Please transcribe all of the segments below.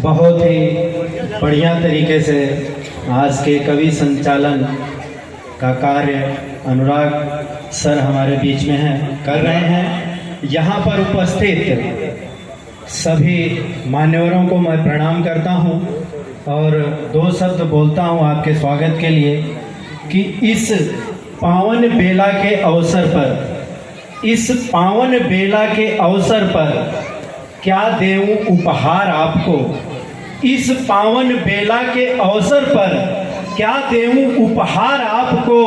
बहुत ही बढ़िया तरीके से आज के कवि संचालन का कार्य अनुराग सर हमारे बीच में कर रहे हैं। यहाँ पर उपस्थित सभी मान्यवरों को मैं प्रणाम करता हूँ और दो शब्द बोलता हूँ आपके स्वागत के लिए कि इस पावन बेला के अवसर पर क्या देऊं उपहार आपको। इस पावन बेला के अवसर पर क्या देऊं उपहार आपको।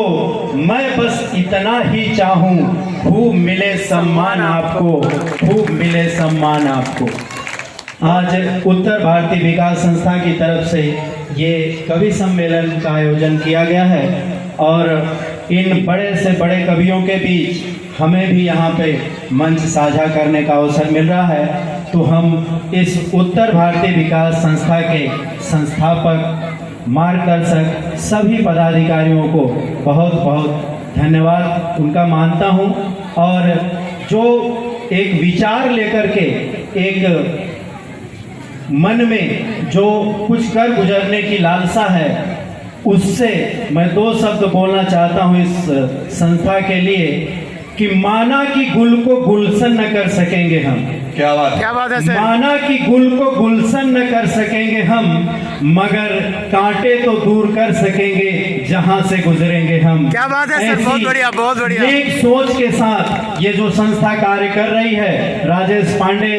मैं बस इतना ही चाहूं, खूब मिले सम्मान आपको, खूब मिले सम्मान आपको। आज उत्तर भारतीय विकास संस्था की तरफ से ये कवि सम्मेलन का आयोजन किया गया है और इन बड़े से बड़े कवियों के बीच हमें भी यहाँ पे मंच साझा करने का अवसर मिल रहा है। तो हम इस उत्तर भारतीय विकास संस्था के संस्थापक मार्गदर्शक सभी पदाधिकारियों को बहुत बहुत धन्यवाद उनका मानता हूँ और जो एक विचार लेकर के एक मन में जो कुछ कर गुजरने की लालसा है उससे मैं दो शब्द बोलना चाहता हूँ इस संस्था के लिए कि माना कि गुल को गुलशन न कर सकेंगे हम। क्या बात है सर। माना कि गुल को गुलशन न कर सकेंगे हम, मगर कांटे तो दूर कर सकेंगे जहां से गुजरेंगे हम। क्या बात है सर, बहुत बढ़िया बहुत बढ़िया। एक सोच के साथ ये जो संस्था कार्य कर रही है, राजेश पांडे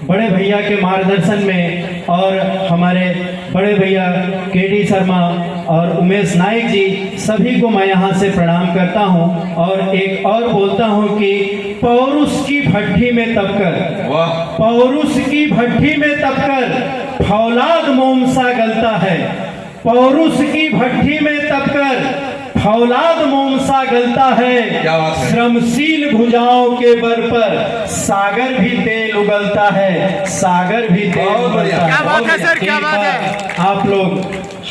बड़े भैया के मार्गदर्शन में और हमारे बड़े भैया केडी शर्मा और उमेश नाइक जी, सभी को मैं यहाँ से प्रणाम करता हूँ और एक और बोलता हूँ कि पौरुष की भट्ठी में तपकर, पौरुष की भट्ठी में तपकर फौलाद मोम सा गलता है। पौरुष की भट्ठी में तपकर फौलाद मोम सा गलता है। श्रमशील भुजाओं के बल पर सागर भी तेल उगलता है, सागर भी तेल उगलता है। क्या बात है सर, क्या बात है। आप लोग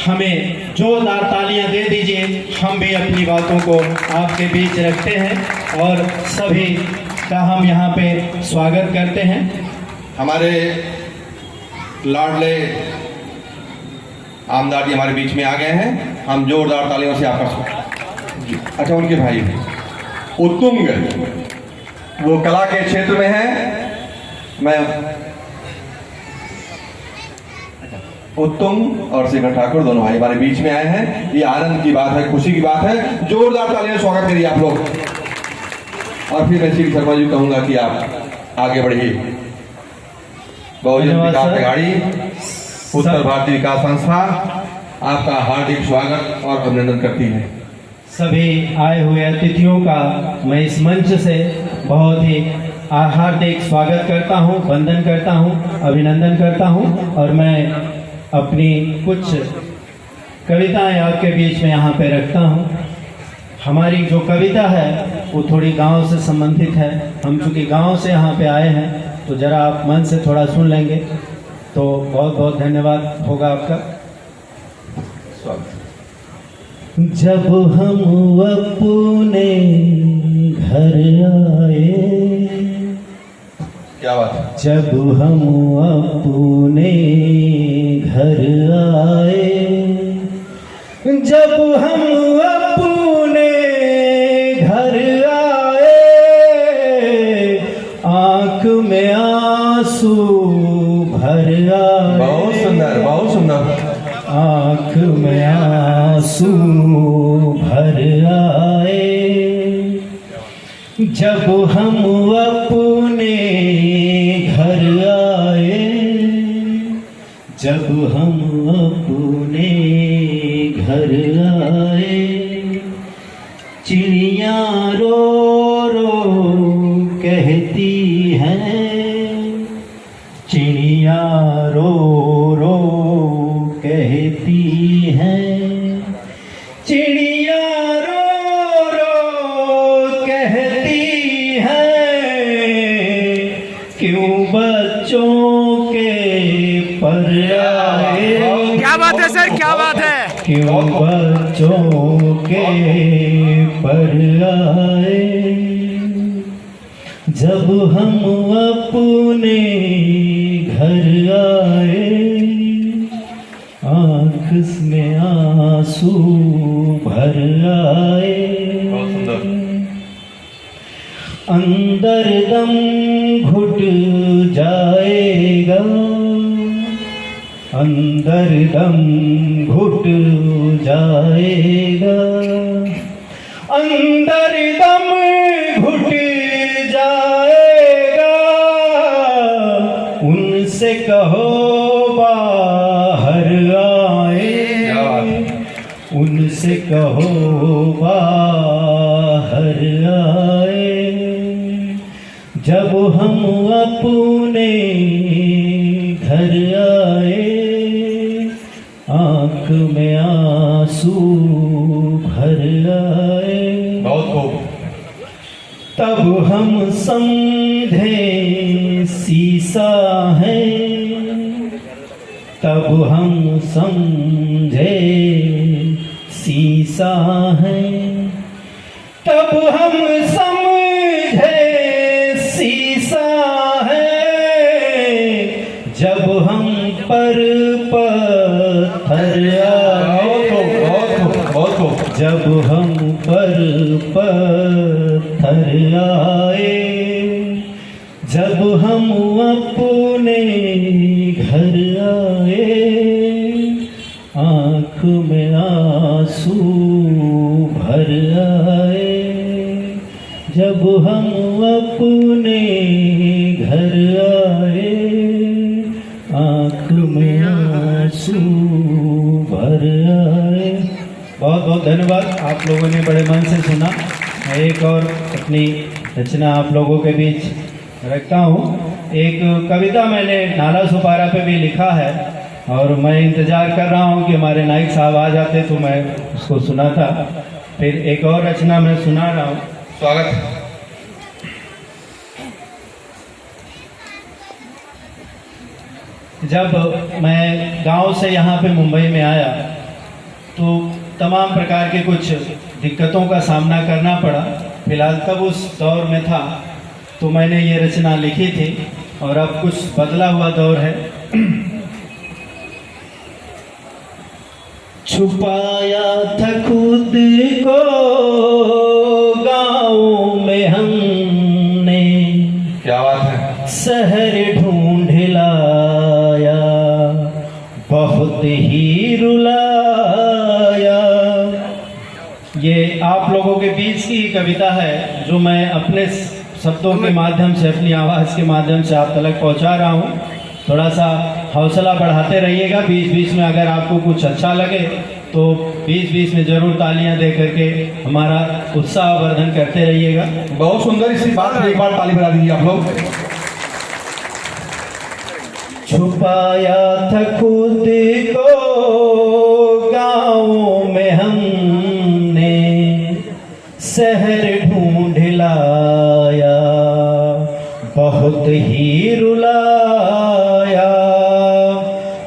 हमें जोरदार तालियां दे दीजिए। हम भी अपनी बातों को आपके बीच रखते हैं और सभी का हम यहाँ पे स्वागत करते हैं। हमारे लाडले आमदार जी हमारे बीच में आ गए हैं, हम जोरदार तालियों से आपका स्वागत। अच्छा, उनके भाई उत्तुंग वो कला के क्षेत्र में है। मैं उत्तुंग और शेखर ठाकुर दोनों भाई हमारे बीच में आए हैं। ये आनंद की बात है, खुशी की बात है। जोरदार तालियों से स्वागत करिए आप लोग। और फिर मैं श्री शर्मा जी कहूंगा कि आप आगे बढ़िए। बहुजन विकास अघाड़ी उत्तर भारतीय विकास संस्था आपका हार्दिक स्वागत और अभिनंदन करती है। सभी आए हुए अतिथियों का मैं इस मंच से बहुत ही हार्दिक स्वागत करता हूं, वंदन करता हूं, अभिनंदन करता हूं और मैं अपनी कुछ कविताएं आपके बीच में यहाँ पे रखता हूं। हमारी जो कविता है वो थोड़ी गांव से संबंधित है। हम चूँकि गांव से यहाँ पे आए हैं तो ज़रा आप मन से थोड़ा सुन लेंगे तो बहुत बहुत धन्यवाद होगा आपका। जब हम अपने घर आए, क्या बात है। जब हम अपने घर आए, जब हम अपने घर आए, आंख में आंसू भर आए। बहुत सुंदर बहुत सुंदर। आंख में आंसू भर आए, जब हम अपने घर आए, जब हम अपने घर आए। चिड़िया रो रो कहती हैं, चिड़िया रो रो कहती हैं, चिड़िया रो रो कहती हैं, क्यों बच्चों के पर आए। क्या बात है सर, क्या बात है। क्यों बच्चों के पर आए, जब हम अपने घर आए, आँख में आंसू भर आए। बहुत सुंदर। अंदर दम घुट जाएगा, अंदर दम घुट जाएगा, अंदर दम घुट जाएगा। उनसे कहो बाहर आए, उनसे कहो बाहर आए, जब हम अपने घर आए, आँख में आंसू भर आए। बहुत खूब। तब हम समझे शीशा है, तब हम समझे शीशा है, तब हम समझे शीशा है, जब हम पर पत्थर आए, बहुत खूब। जब हम पर पत्थर आए, जब हम अपने घर आए, आँख में आंसू भर आए, जब हम अपने घर आए, आँख में आंसू भर आए। बहुत बहुत धन्यवाद, आप लोगों ने बड़े मन से सुना। मैं एक और अपनी रचना आप लोगों के बीच रखता हूँ। एक कविता मैंने नाला सुपारा पे भी लिखा है और मैं इंतज़ार कर रहा हूँ कि हमारे नायक साहब आ जाते तो मैं उसको सुनाता। फिर एक और रचना मैं सुना रहा हूँ। स्वागत। जब मैं गांव से यहाँ पे मुंबई में आया तो तमाम प्रकार के कुछ दिक्कतों का सामना करना पड़ा। फिलहाल तब उस दौर में था तो मैंने ये रचना लिखी थी और अब कुछ बदला हुआ दौर है। छुपाया था खुद को गाँव में हमने, क्या बात है। शहर ढूंढ लाया, बहुत ही रुलाया। ये आप लोगों के बीच की कविता है जो मैं अपने शब्दों के माध्यम से, अपनी आवाज़ के माध्यम से आप तक पहुंचा रहा हूं। थोड़ा सा हौसला बढ़ाते रहिएगा। बीच बीच में अगर आपको कुछ अच्छा लगे तो बीच बीच में ज़रूर तालियां दे करके हमारा उत्साह वर्धन करते रहिएगा। बहुत सुंदर। इसी बात पर एक बार ताली बजा दीजिए आप लोग। छुपाया था खुद को गाँव में हमने, शहर ढूंढ लाया, बहुत ही रुलाया।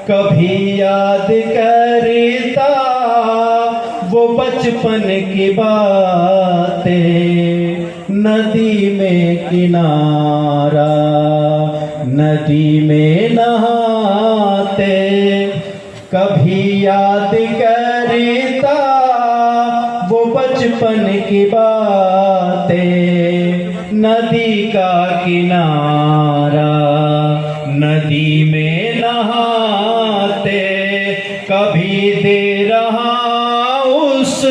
कभी याद करता वो बचपन की बातें, नदी में किनारा, नदी में नहाते। कभी याद करता वो बचपन की बातें, नदी का किनारा, नदी में नहाते। कभी दे रहा उस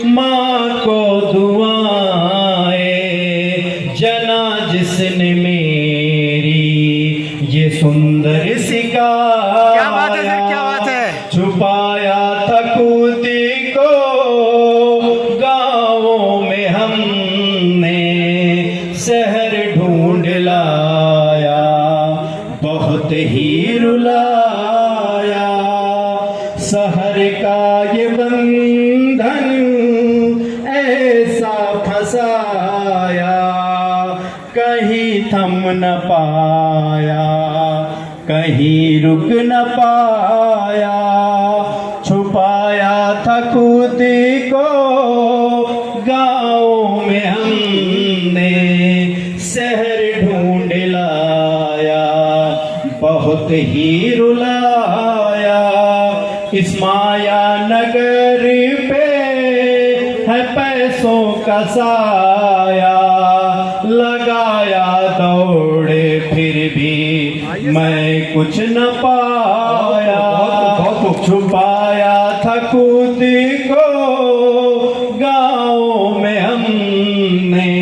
माँ को दुआएं, जना जिसने मेरी ये सुंदर सिकाया। क्या बात है सर, क्या बात है। छुपाया था खुद को गाँवों में हमने, शहर ढूंढ लाया, बहुत ही रुलाया। शहर का ये बंधन ऐसा फंसाया, कहीं थम न पाया, कहीं रुक न पाया। छुपाया गाँव में हमने शहर ढूंढ लाया, बहुत ही रुलाया। इस माया नगर पे है पैसों का साया, लगाया दौड़े फिर भी मैं कुछ न पाया। बहुत छुपाया था खुद को गाँव में हमने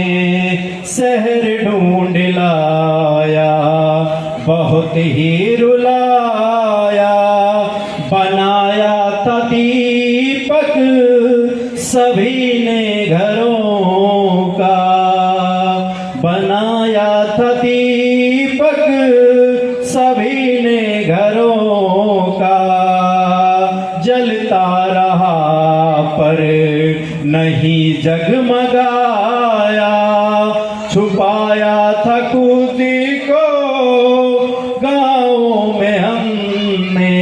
शहर ढूंढ लाया, बहुत ही रुलाया। बनाया था दीपक सभी ने घरों का, बनाया था दीपक सभी ने घरों का। जलता रहा पर नहीं जगमगाया, छुपाया था खुद को गाँव में हमने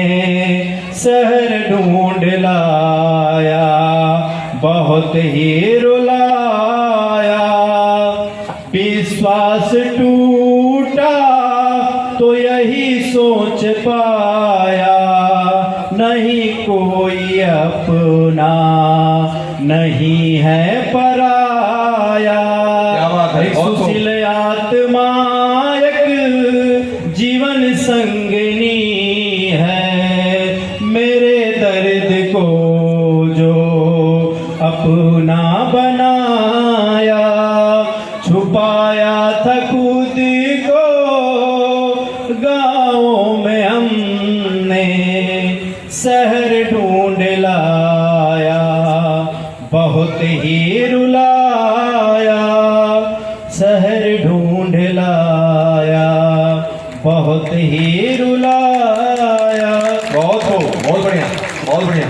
शहर ढूंढ लाया, बहुत ही रुलाया। विश्वास टूटा तो यही सोच पाया, नहीं कोई अपना नहीं है पराया। क्या बात है, एक बहुत खूब। सुशील आत्मा एक जीवन संगिनी है, मेरे दर्द को जो अपना बनाया। छुपाया था खुद को गाँव में हमने शहर ढूंढ लाया, बहुत ही रुलाया। शहर ढूंढ लाया, बहुत ही रुलाया। बहुत हो, बहुत बढ़िया, बहुत बढ़िया।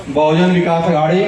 बहुजन विकास अघाड़ी